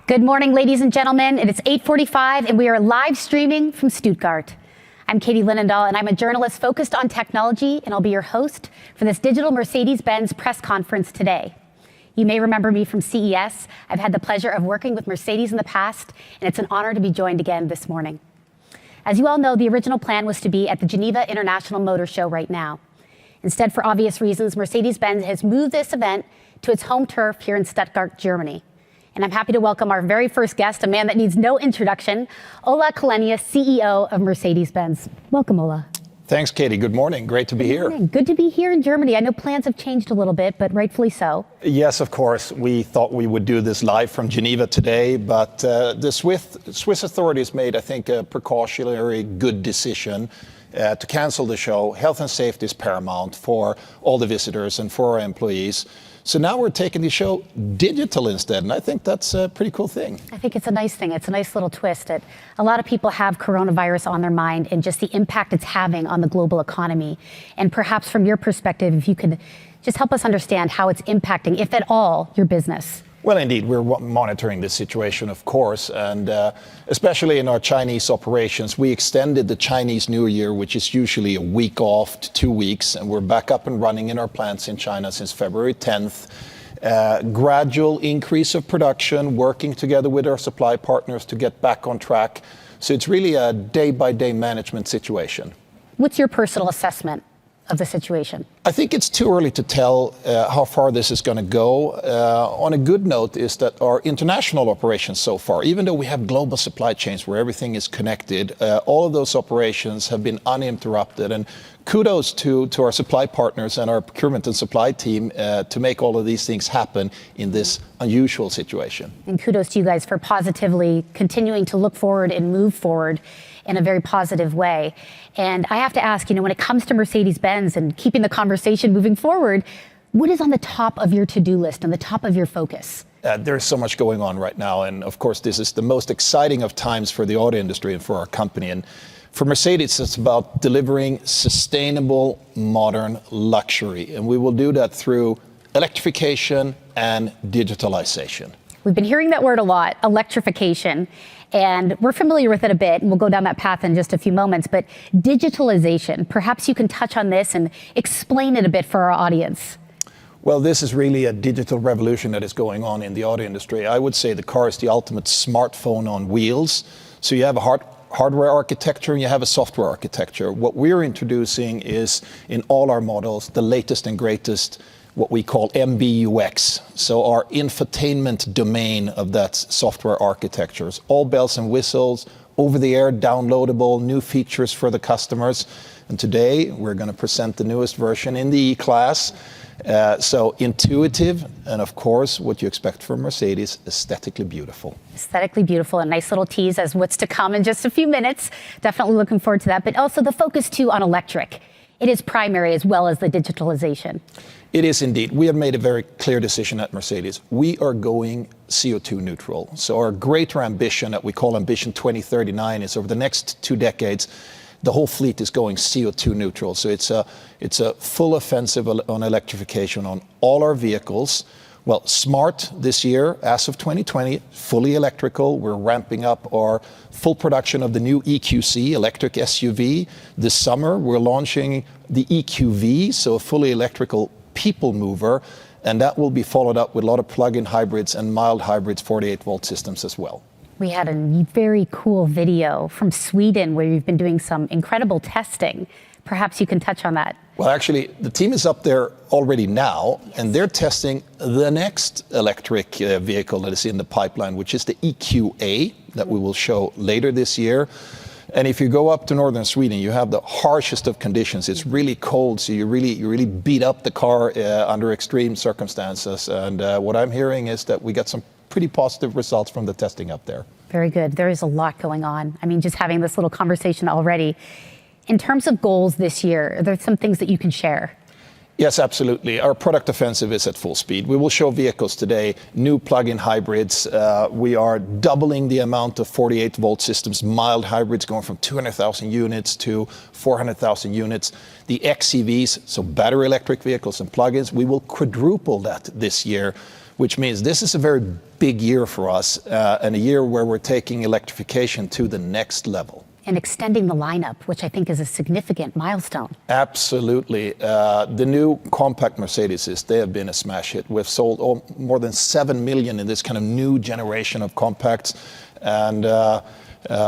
Good morning, ladies and gentlemen. It is 8:45 and we are live streaming from Stuttgart. I'm Katie Linendahl and I'm a journalist focused on technology, and I'll be your host for this digital Mercedes-Benz press conference today. You may remember me from CES. I've had the pleasure of working with Mercedes in the past, and it's an honor to be joined again this morning. As you all know, the original plan was to be at the Geneva International Motor Show right now. Instead, for obvious reasons, Mercedes-Benz has moved this event to its home turf here in Stuttgart, Germany. And I'm happy to welcome our very first guest, a man that needs no introduction, Ola Källenius, CEO of Mercedes-Benz. Welcome, Ola. Thanks, Katie. Good morning. Great to be here. Good to be here in Germany. I know plans have changed a little bit, but rightfully so. Yes, of course. We thought we would do this live from Geneva today, but the Swiss authorities made, I think, a precautionary good decision to cancel the show. Health and safety is paramount for all the visitors and for our employees. So now we're taking the show digital instead, and I think that's a pretty cool thing. I think it's a nice thing. It's a nice little twist. A lot of people have coronavirus on their mind and just the impact it's having on the global economy. And perhaps from your perspective, if you could just help us understand how it's impacting, if at all, your business. Well, indeed, we're monitoring this situation, of course, and especially in our Chinese operations. We extended the Chinese New Year, which is usually a week off, to 2 weeks, and we're back up and running in our plants in China since February 10th. Gradual increase of production, working together with our supply partners to get back on track. So it's really a day-by-day management situation. What's your personal assessment of the situation? I think it's too early to tell how far this is going to go. On a good note is that our international operations so far, even though we have global supply chains where everything is connected, all of those operations have been uninterrupted. And kudos to our supply partners and our procurement and supply team to make all of these things happen in this unusual situation. And kudos to you guys for positively continuing to look forward and move forward in a very positive way. And I have to ask, when it comes to Mercedes-Benz and keeping the conversation moving forward, what is on the top of your to-do list and the top of your focus? There's so much going on right now. And of course, this is the most exciting of times for the auto industry and for our company. And for Mercedes, it's about delivering sustainable, modern luxury. And we will do that through electrification and digitalization. We've been hearing that word a lot, electrification. And we're familiar with it a bit, and we'll go down that path in just a few moments. But digitalization, perhaps you can touch on this and explain it a bit for our audience. Well, this is really a digital revolution that is going on in the auto industry. I would say the car is the ultimate smartphone on wheels. So you have a hardware architecture and you have a software architecture. What we're introducing is, in all our models, the latest and greatest, what we call MBUX, so our infotainment domain of that software architecture. All bells and whistles, over-the-air, downloadable, new features for the customers. And today, we're going to present the newest version in the E-Class. So intuitive, and of course, what you expect from Mercedes, aesthetically beautiful. Aesthetically beautiful, a nice little tease as what's to come in just a few minutes. Definitely looking forward to that, but also the focus too on electric. It is primary as well as the digitalization. It is indeed. We have made a very clear decision at Mercedes. We are going CO2 neutral. So our greater ambition that we call Ambition 2039 is over the next 2 decades, the whole fleet is going CO2 neutral. So it's a full offensive on electrification on all our vehicles. Well, Smart this year, as of 2020, fully electrical. We're ramping up our full production of the new EQC, electric SUV. This summer, we're launching the EQV, so a fully electrical people mover, and that will be followed up with a lot of plug-in hybrids and mild hybrids, 48-volt systems as well. We had a very cool video from Sweden where you've been doing some incredible testing. Perhaps you can touch on that. Well, actually, the team is up there already now, and they're testing the next electric vehicle that is in the pipeline, which is the EQA that we will show later this year. And if you go up to northern Sweden, you have the harshest of conditions. It's really cold, so you really beat up the car under extreme circumstances. And what I'm hearing is that we got some pretty positive results from the testing up there. Very good. There is a lot going on. I mean, just having this little conversation already. In terms of goals this year, are there some things that you can share? Yes, absolutely. Our product offensive is at full speed. We will show vehicles today, new plug-in hybrids. We are doubling the amount of 48-volt systems, mild hybrids going from 200,000 units to 400,000 units. The XEVs, so battery electric vehicles and plug-ins, we will quadruple that this year. which means this is a very big year for us and a year where we're taking electrification to the next level. And extending the lineup, which I think is a significant milestone. Absolutely. The new compact Mercedeses, they have been a smash hit. We've sold more than 7 million in this kind of new generation of compacts. And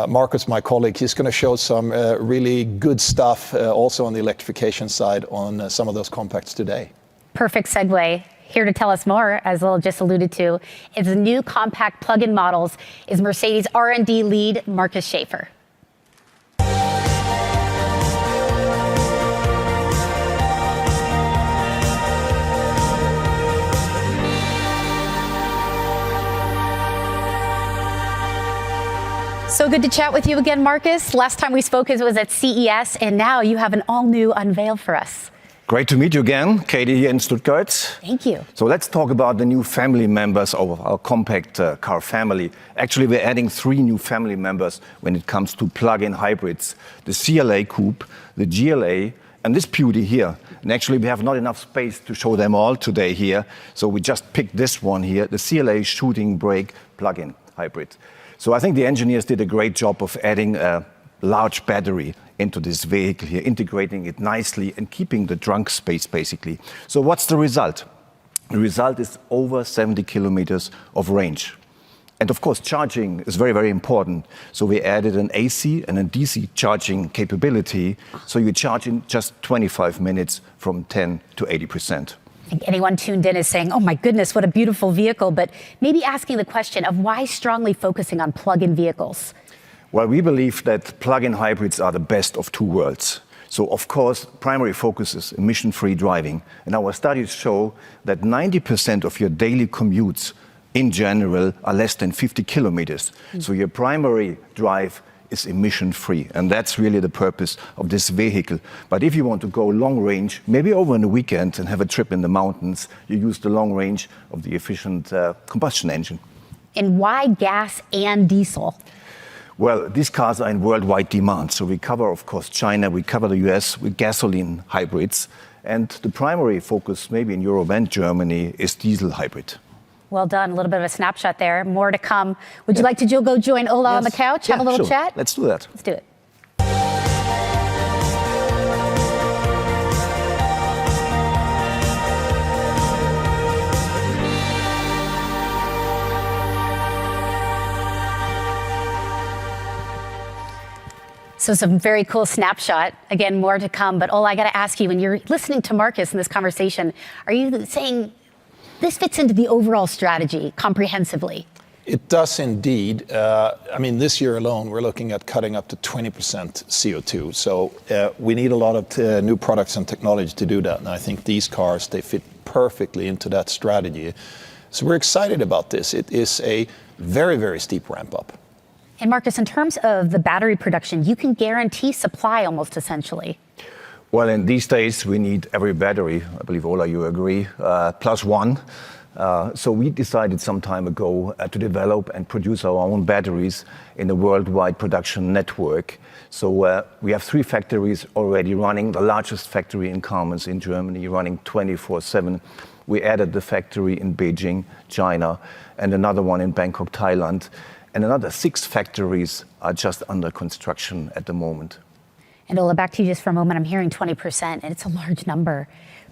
Marcus, my colleague, he's going to show some really good stuff also on the electrification side on some of those compacts today. Perfect segue. Here to tell us more, as Lil just alluded to, is the new compact plug-in models is Mercedes R&D lead Marcus Schaefer. So good to chat with you again, Marcus. Last time we spoke was at CES, and now you have an all-new unveil for us. Great to meet you again, Katie, here in Stuttgart. Thank you. So let's talk about the new family members of our compact car family. Actually, we're adding 3 new family members when it comes to plug-in hybrids. The CLA Coupe, the GLA, and this beauty here. And actually, we have not enough space to show them all today here. So we just picked this one here, the CLA Shooting Brake plug-in hybrid. So I think the engineers did a great job of adding a large battery into this vehicle here, integrating it nicely and keeping the trunk space, basically. So what's the result? The result is over 70 kilometers of range. And of course, charging is very, very important. So we added an AC and a DC charging capability. So you charge in just 25 minutes from 10 to 80%. I think anyone tuned in is saying, oh my goodness, what a beautiful vehicle, but maybe asking the question of why strongly focusing on plug-in vehicles? Well, we believe that plug-in hybrids are the best of 2 worlds. So, of course, primary focus is emission-free driving. And our studies show that 90% of your daily commutes in general are less than 50 kilometers. So your primary drive is emission-free. And that's really the purpose of this vehicle. But if you want to go long range, maybe over in the weekend and have a trip in the mountains, you use the long range of the efficient combustion engine. And why gas and diesel? Well, these cars are in worldwide demand. So we cover, of course, China, we cover the US with gasoline hybrids. And the primary focus, maybe in Europe and Germany, is diesel hybrid. Well done. A little bit of a snapshot there. More to come. Would you like to go join Ola on the couch? Have a little chat? Let's do that. Let's do it. So some very cool snapshot. Again, more to come. But Ola, I got to ask you, when you're listening to Marcus in this conversation, are you saying this fits into the overall strategy comprehensively? It does indeed. I mean, this year alone, we're looking at cutting up to 20% CO2. So we need a lot of new products and technology to do that. And I think these cars, they fit perfectly into that strategy. So we're excited about this. It is a very, very steep ramp up. And Marcus, in terms of the battery production, you can guarantee supply almost essentially. Well, in these days, we need every battery. I believe, Ola, you agree, plus one. So we decided some time ago to develop and produce our own batteries in a worldwide production network. So we have 3 factories already running, the largest factory in Kamenz in Germany, running 24/7. We added the factory in Beijing, China, and another one in Bangkok, Thailand. And another 6 factories are just under construction at the moment. And Ola, back to you just for a moment. I'm hearing 20%, and it's a large number.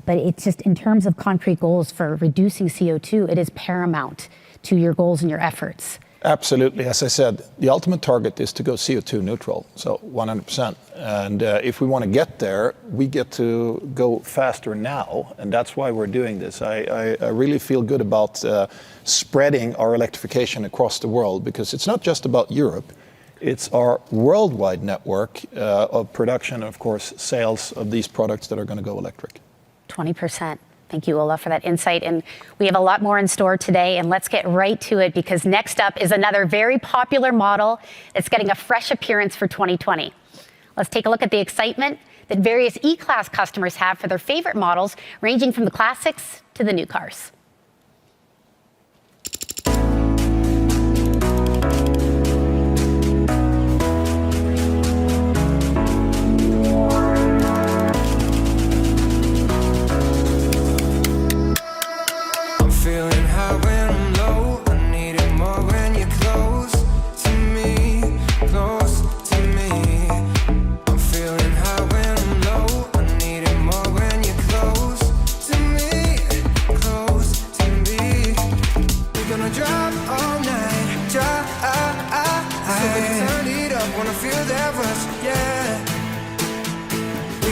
But it's just in terms of concrete goals for reducing CO2, it is paramount to your goals and your efforts. Absolutely. As I said, the ultimate target is to go CO2 neutral, so 100%. And if we want to get there, we get to go faster now, and that's why we're doing this. I really feel good about spreading our electrification across the world, because it's not just about Europe. It's our worldwide network of production, of course, sales of these products that are going to go electric. 20%. Thank you, Ola, for that insight. And we have a lot more in store today, and let's get right to it, because next up is another very popular model that's getting a fresh appearance for 2020. Let's take a look at the excitement that various E-Class customers have for their favorite models, ranging from the classics to the new cars. Feeling high when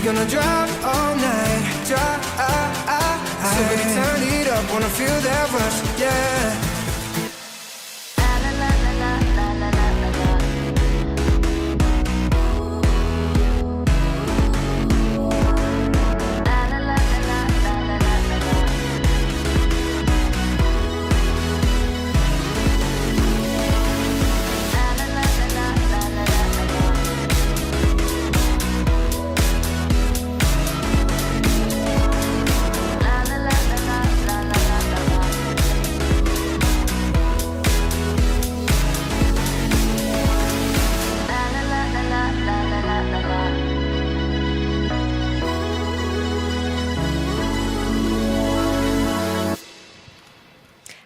gonna drive all night, drive. So baby, turn it up, wanna feel that rush, yeah.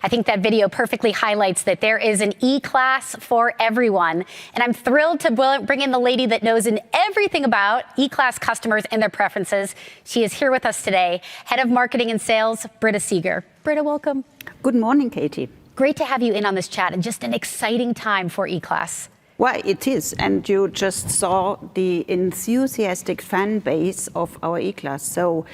I think that video perfectly highlights that there is an E-Class for everyone. And I'm thrilled to bring in the lady that knows everything about E-Class customers and their preferences. She is here with us today, Head of Marketing and Sales, Britta Seeger. Britta, welcome. Good morning, Katie. Great to have you in on this chat, and just an exciting time for E-Class. Well, it is, and you just saw the enthusiastic fan base of our E-Class. So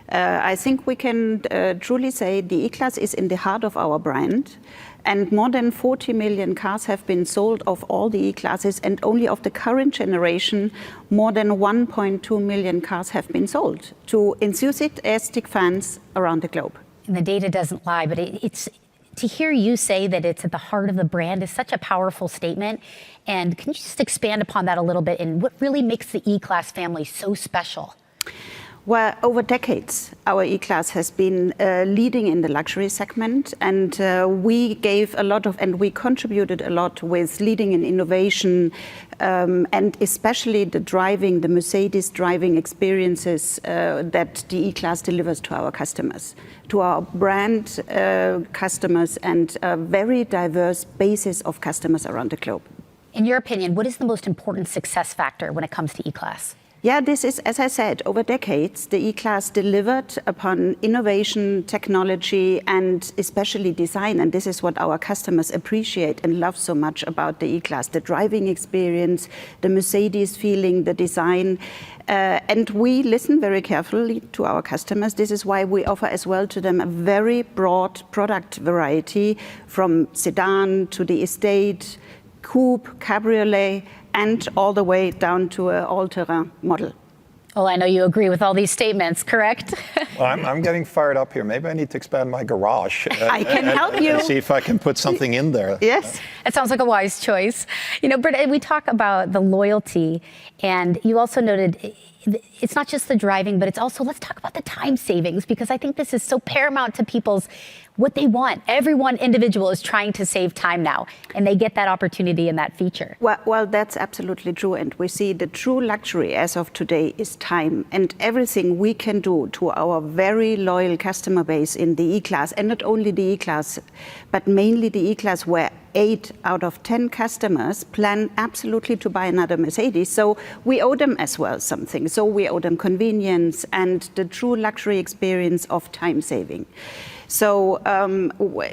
I think we can truly say the E-Class is in the heart of our brand, and more than 40 million cars have been sold of all the E-Classes, and only of the current generation, more than 1.2 million cars have been sold to enthusiastic fans around the globe. And the data doesn't lie, but it's to hear you say that it's at the heart of the brand is such a powerful statement. And can you just expand upon that a little bit, and what really makes the E-Class family so special? Well, over decades, our E-Class has been leading in the luxury segment, and we gave a lot of, and we contributed a lot with leading in innovation, and especially the Mercedes driving experiences that the E-Class delivers to our customers, to our brand customers, and a very diverse basis of customers around the globe. In your opinion, what is the most important success factor when it comes to E-Class? Yeah, this is, as I said, over decades, the E-Class delivered upon innovation, technology, and especially design. And this is what our customers appreciate and love so much about the E-Class, the driving experience, the Mercedes feeling, the design. And we listen very carefully to our customers. This is why we offer as well to them a very broad product variety, from sedan to the estate, coupe, cabriolet, and all the way down to an all-terrain model. Well, I know you agree with all these statements, correct? Well, I'm getting fired up here. Maybe I need to expand my garage. I can help you. And see if I can put something in there. Yes. It sounds like a wise choice. You know, Britta, we talk about the loyalty, and you also noted it's not just the driving, but it's also, let's talk about the time savings, because I think this is so paramount to people's what they want. Everyone individual is trying to save time now, and they get that opportunity and that feature. Well, that's absolutely true. And we see the true luxury as of today is time, and everything we can do to our very loyal customer base in the E-Class, and not only the E-Class, but mainly the E-Class, where 8 out of 10 customers plan absolutely to buy another Mercedes. So we owe them as well something. So we owe them convenience and the true luxury experience of time saving. So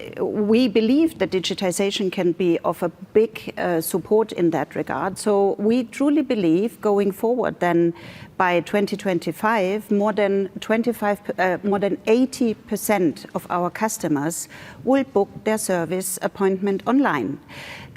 we believe that digitization can be of a big support in that regard. So we truly believe going forward then by 2025, more than 80% of our customers will book their service appointment online,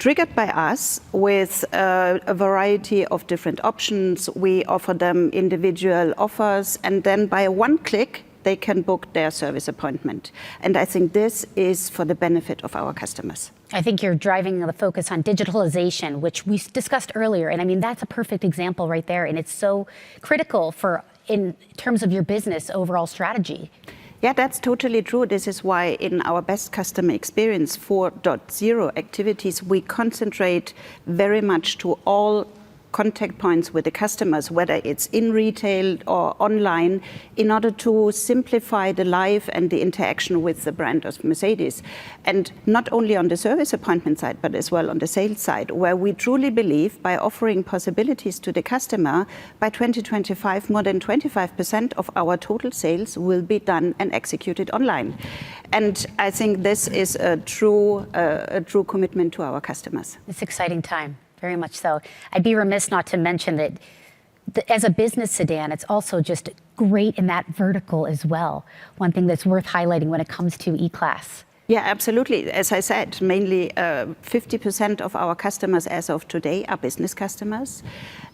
triggered by us with a variety of different options. We offer them individual offers, and then by one click, they can book their service appointment. And I think this is for the benefit of our customers. I think you're driving the focus on digitalization, which we discussed earlier. And I mean, that's a perfect example right there. And it's so critical for, in terms of your business overall strategy. Yeah, that's totally true. This is why in our best customer experience 4.0 activities, we concentrate very much to all contact points with the customers, whether it's in retail or online, in order to simplify the life and the interaction with the brand of Mercedes. And not only on the service appointment side, but as well on the sales side, where we truly believe by offering possibilities to the customer, by 2025, more than 25% of our total sales will be done and executed online. And I think this is a true commitment to our customers. It's an exciting time. Very much so. I'd be remiss not to mention that as a business sedan, it's also just great in that vertical as well. One thing that's worth highlighting when it comes to E-Class. Yeah, absolutely. As I said, mainly 50% of our customers as of today are business customers.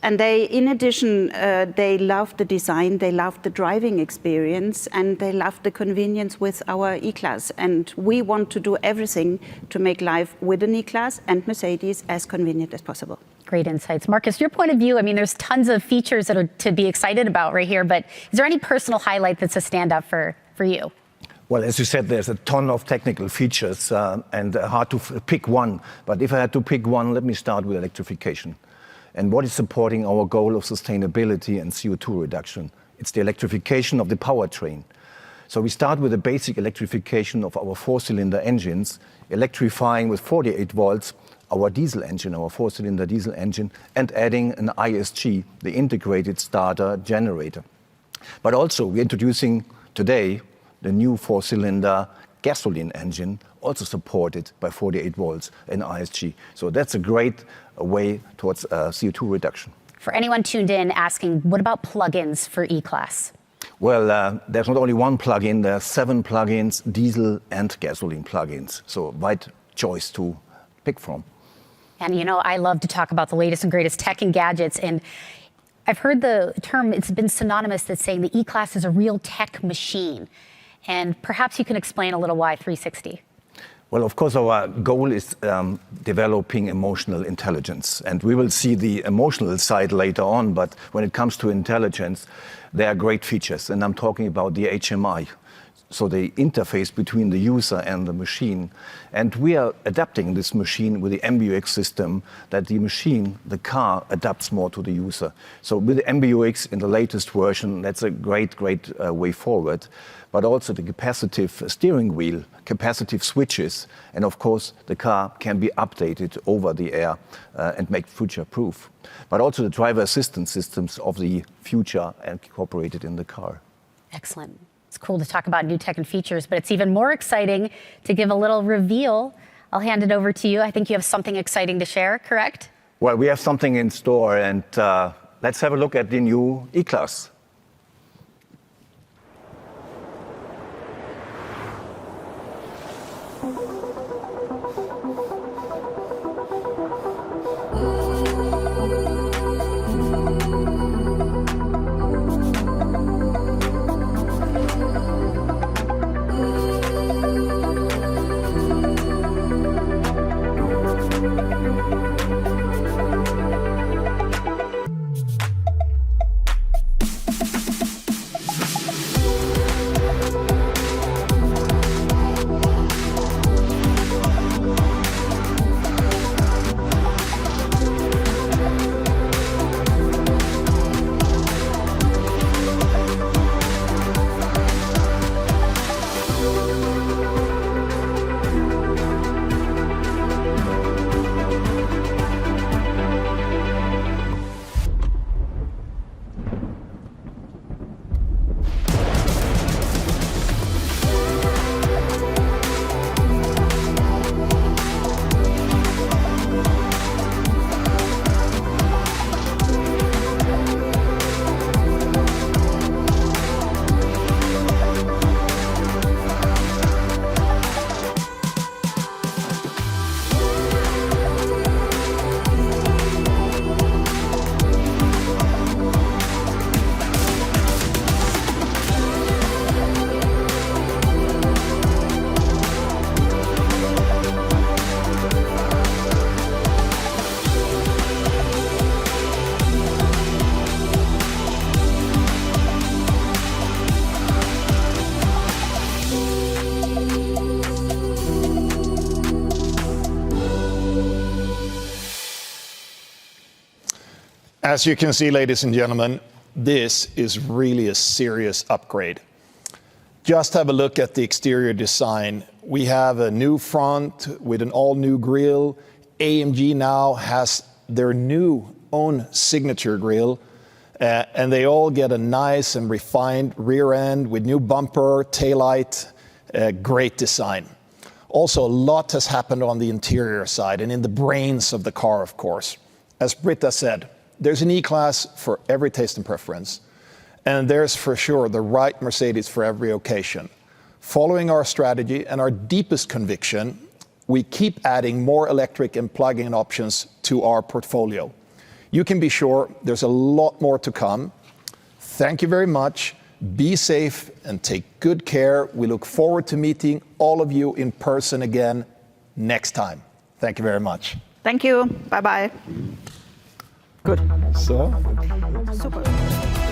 And they, in addition, they love the design, they love the driving experience, and they love the convenience with our E-Class. And we want to do everything to make life with an E-Class and Mercedes as convenient as possible. Great insights. Marcus, your point of view, I mean, there's tons of features that are to be excited about right here, but is there any personal highlight that's a standout for you? Well, as you said, there's a ton of technical features and hard to pick one. But if I had to pick one, let me start with electrification. And what is supporting our goal of sustainability and CO2 reduction? It's the electrification of the powertrain. So we start with the basic electrification of our four-cylinder engines, electrifying with 48 volts our diesel engine, our four-cylinder diesel engine, and adding an ISG, the integrated starter generator. But also, we're introducing today the new four-cylinder gasoline engine, also supported by 48 volts and ISG. So that's a great way towards CO2 reduction. For anyone tuned in asking, what about plugins for E-Class? Well, there's not only one plug-in, there are 7 plug-ins, diesel and gasoline plug-ins. So wide choice to pick from. And you know, I love to talk about the latest and greatest tech and gadgets. And I've heard the term, it's been synonymous that's saying the E-Class is a real tech machine. And perhaps you can explain a little why 360. Well, of course, our goal is developing emotional intelligence. And we will see the emotional side later on. But when it comes to intelligence, there are great features. And I'm talking about the HMI, so the interface between the user and the machine. And we are adapting this machine with the MBUX system, that the machine, the car, adapts more to the user. So with the MBUX in the latest version, that's a great way forward. But also the capacitive steering wheel, capacitive switches, and of course the car can be updated over the air and make future-proof. But also the driver assistance systems of the future and incorporated in the car. Excellent. It's cool to talk about new tech and features, but it's even more exciting to give a little reveal. I'll hand it over to you. I think you have something exciting to share, correct? Well, we have something in store, and let's have a look at the new E-Class. As you can see, ladies and gentlemen, this is really a serious upgrade. Just have a look at the exterior design. We have a new front with an all-new grille. AMG now has their new own signature grille, and they all get a nice and refined rear end with new bumper, taillight, great design. Also, a lot has happened on the interior side and in the brains of the car, of course. As Britta said, There's an E-Class for every taste and preference, and there's for sure the right Mercedes for every occasion. Following our strategy and our deepest conviction, we keep adding more electric and plug-in options to our portfolio. You can be sure there's a lot more to come. Thank you very much. Be safe and take good care. We look forward to meeting all of you in person again next time. Thank you very much. Thank you. Bye-bye. Good. So. Super.